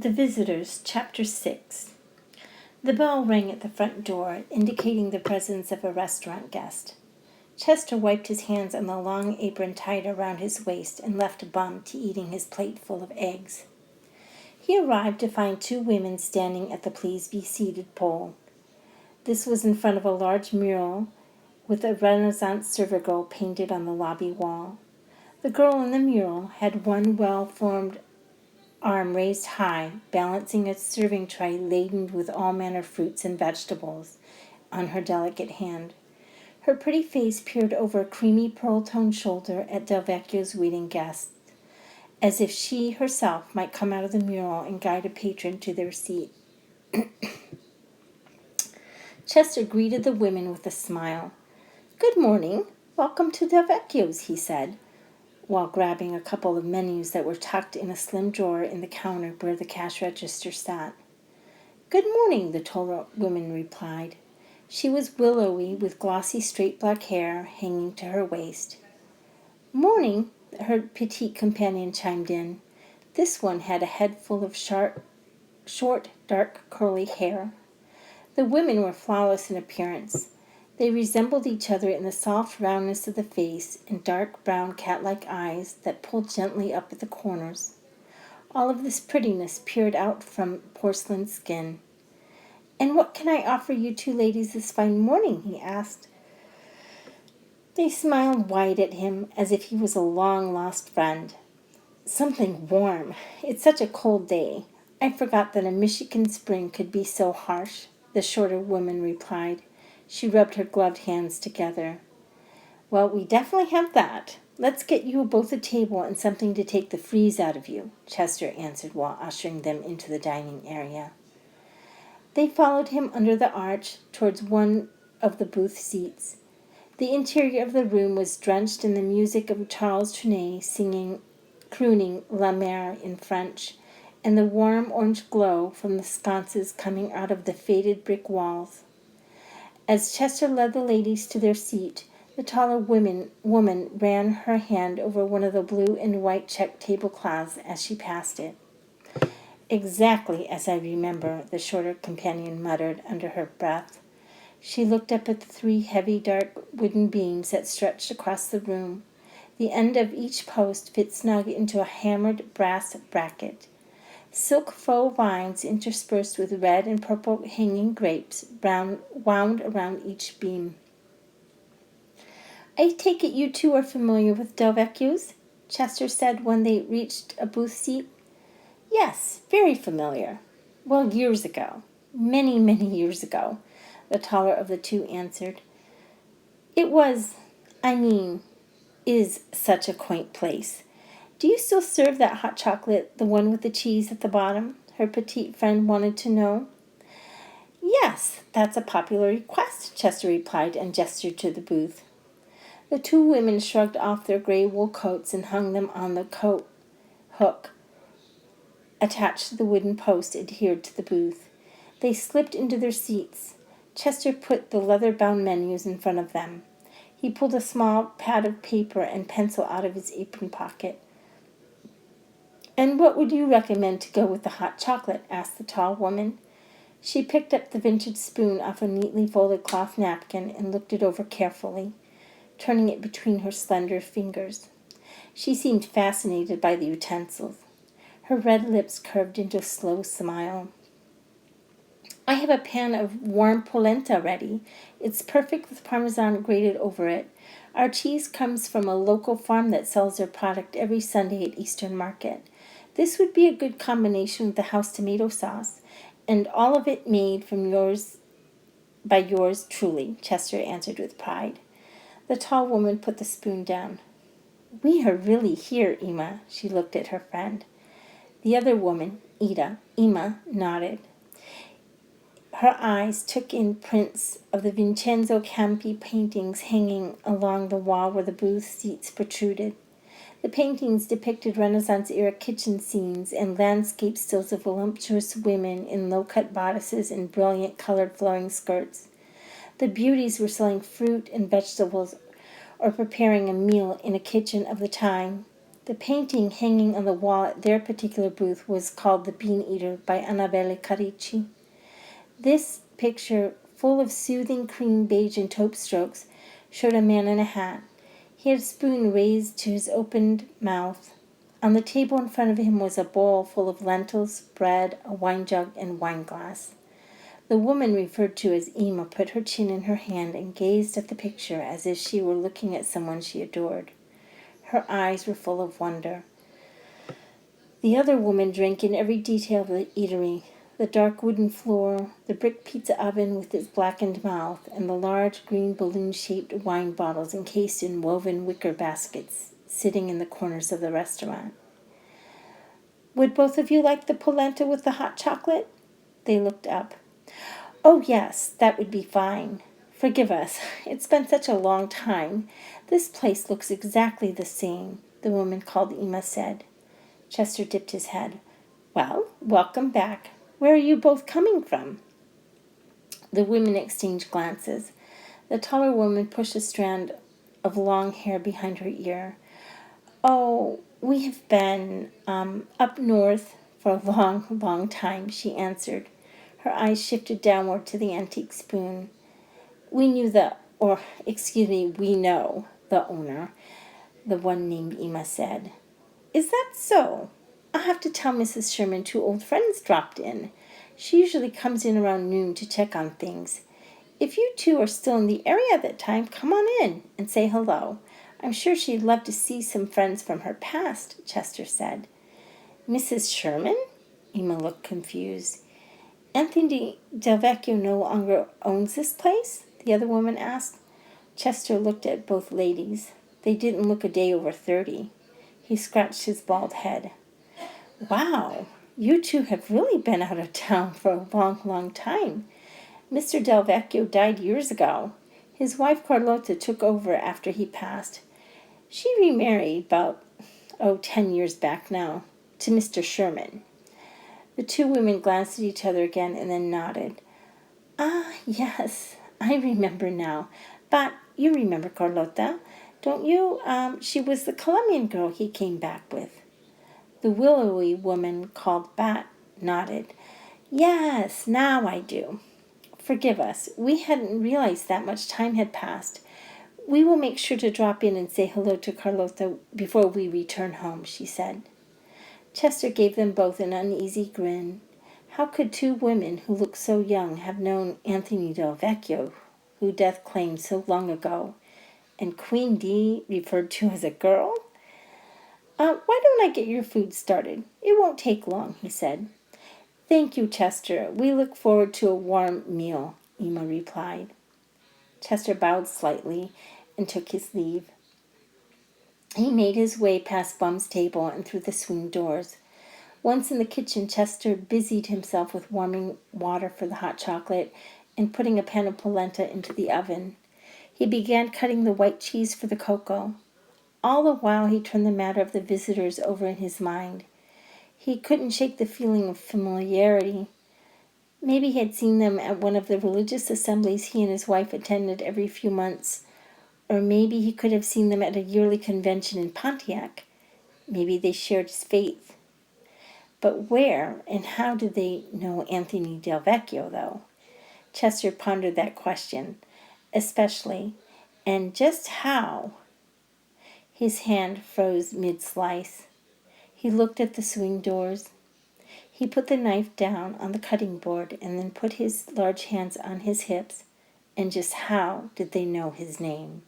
The Visitors, Chapter 6. The bell rang at the front door, indicating the presence of a restaurant guest. Chester wiped his hands on the long apron tied around his waist and left Bum to eating his plate full of eggs. He arrived to find two women standing at the "Please Be Seated" pole. This was in front of a large mural with a Renaissance server girl painted on the lobby wall. The girl in the mural had one well-formed arm raised high, balancing a serving tray laden with all manner fruits and vegetables on her delicate hand. Her pretty face peered over a creamy pearl-toned shoulder at Delvecchio's waiting guests, as if she herself might come out of the mural and guide a patron to their seat. Chester greeted the women with a smile. "Good morning. Welcome to Delvecchio's," he said, while grabbing a couple of menus that were tucked in a slim drawer in the counter where the cash register sat. "Good morning," the tall woman replied. She was willowy with glossy straight black hair hanging to her waist. "Morning," her petite companion chimed in. This one had a head full of short, dark, curly hair. The women were flawless in appearance. They resembled each other in the soft roundness of the face and dark brown cat-like eyes that pulled gently up at the corners. All of this prettiness peered out from porcelain skin. "And what can I offer you two ladies this fine morning?" he asked. They smiled wide at him as if he was a long-lost friend. "Something warm. It's such a cold day. I forgot that a Michigan spring could be so harsh," the shorter woman replied. She rubbed her gloved hands together. "Well, we definitely have that. Let's get you both a table and something to take the freeze out of you," Chester answered while ushering them into the dining area. They followed him under the arch towards one of the booth seats. The interior of the room was drenched in the music of Charles Trenet crooning La Mer in French, and the warm orange glow from the sconces coming out of the faded brick walls. As Chester led the ladies to their seat, the taller woman ran her hand over one of the blue and white check tablecloths as she passed it. "Exactly as I remember," the shorter companion muttered under her breath. She looked up at the three heavy, dark wooden beams that stretched across the room. The end of each post fit snug into a hammered brass bracket. Silk faux vines interspersed with red and purple hanging grapes wound around each beam. "I take it you two are familiar with Delvecchio's?" Chester said when they reached a booth seat. "Yes, very familiar. Well, years ago. Many, many years ago," the taller of the two answered. "It is such a quaint place. Do you still serve that hot chocolate, the one with the cheese at the bottom?" her petite friend wanted to know. "Yes, that's a popular request," Chester replied and gestured to the booth. The two women shrugged off their gray wool coats and hung them on the coat hook attached to the wooden post adhered to the booth. They slipped into their seats. Chester put the leather-bound menus in front of them. He pulled a small pad of paper and pencil out of his apron pocket. "And what would you recommend to go with the hot chocolate?" asked the tall woman. She picked up the vintage spoon off a neatly folded cloth napkin and looked it over carefully, turning it between her slender fingers. She seemed fascinated by the utensils. Her red lips curved into a slow smile. "I have a pan of warm polenta ready. It's perfect with Parmesan grated over it. Our cheese comes from a local farm that sells their product every Sunday at Eastern Market. This would be a good combination with the house tomato sauce, and all of it made by yours truly," Chester answered with pride. The tall woman put the spoon down. "We are really here, Emma," she looked at her friend. The other woman, Emma, nodded. Her eyes took in prints of the Vincenzo Campi paintings hanging along the wall where the booth seats protruded. The paintings depicted Renaissance-era kitchen scenes and landscape stills of voluptuous women in low-cut bodices and brilliant colored flowing skirts. The beauties were selling fruit and vegetables or preparing a meal in a kitchen of the time. The painting hanging on the wall at their particular booth was called The Bean Eater by Annabelle Carricci. This picture, full of soothing cream beige and taupe strokes, showed a man in a hat. He had a spoon raised to his opened mouth. On the table in front of him was a bowl full of lentils, bread, a wine jug, and wine glass. The woman referred to as Ima put her chin in her hand and gazed at the picture as if she were looking at someone she adored. Her eyes were full of wonder. The other woman drank in every detail of the eatery: the dark wooden floor, the brick pizza oven with its blackened mouth, and the large green balloon-shaped wine bottles encased in woven wicker baskets sitting in the corners of the restaurant. "Would both of you like the polenta with the hot chocolate?" They looked up. "Oh, yes, that would be fine. Forgive us. It's been such a long time. This place looks exactly the same," the woman called Ima said. Chester dipped his head. "Well, welcome back. Where are you both coming from?" The women exchanged glances. The taller woman pushed a strand of long hair behind her ear. "Oh, we have been up north for a long, long time," she answered. Her eyes shifted downward to the antique spoon. We know the owner," the one named Ima said. "Is that so? I'll have to tell Mrs. Sherman 2 old friends dropped in. She usually comes in around noon to check on things. If you two are still in the area at that time, come on in and say hello. I'm sure she'd love to see some friends from her past," Chester said. "Mrs. Sherman?" Ima looked confused. "Anthony Delvecchio no longer owns this place?" the other woman asked. Chester looked at both ladies. They didn't look a day over 30. He scratched his bald head. "Wow, you two have really been out of town for a long, long time. Mr. Delvecchio died years ago. His wife Carlotta took over after he passed. She remarried about 10 years back now, to Mr. Sherman." The two women glanced at each other again and then nodded. "Ah, yes, I remember now. But you remember Carlotta, don't you? She was the Colombian girl he came back with." The willowy woman called Bat nodded. "Yes, now I do. Forgive us. We hadn't realized that much time had passed. We will make sure to drop in and say hello to Carlotta before we return home," she said. Chester gave them both an uneasy grin. How could two women who looked so young have known Anthony Delvecchio, who death claimed so long ago, and Queen Dee referred to as a girl? "Why don't I get your food started? It won't take long," he said. "Thank you, Chester. We look forward to a warm meal," Ima replied. Chester bowed slightly and took his leave. He made his way past Bum's table and through the swing doors. Once in the kitchen, Chester busied himself with warming water for the hot chocolate and putting a pan of polenta into the oven. He began cutting the white cheese for the cocoa. All the while he turned the matter of the visitors over in his mind. He couldn't shake the feeling of familiarity. Maybe he had seen them at one of the religious assemblies he and his wife attended every few months. Or maybe he could have seen them at a yearly convention in Pontiac. Maybe they shared his faith. But where and how did they know Anthony Delvecchio, though? Chester pondered that question, especially, and just how. His hand froze mid-slice. He looked at the swing doors. He put the knife down on the cutting board and then put his large hands on his hips. And just how did they know his name?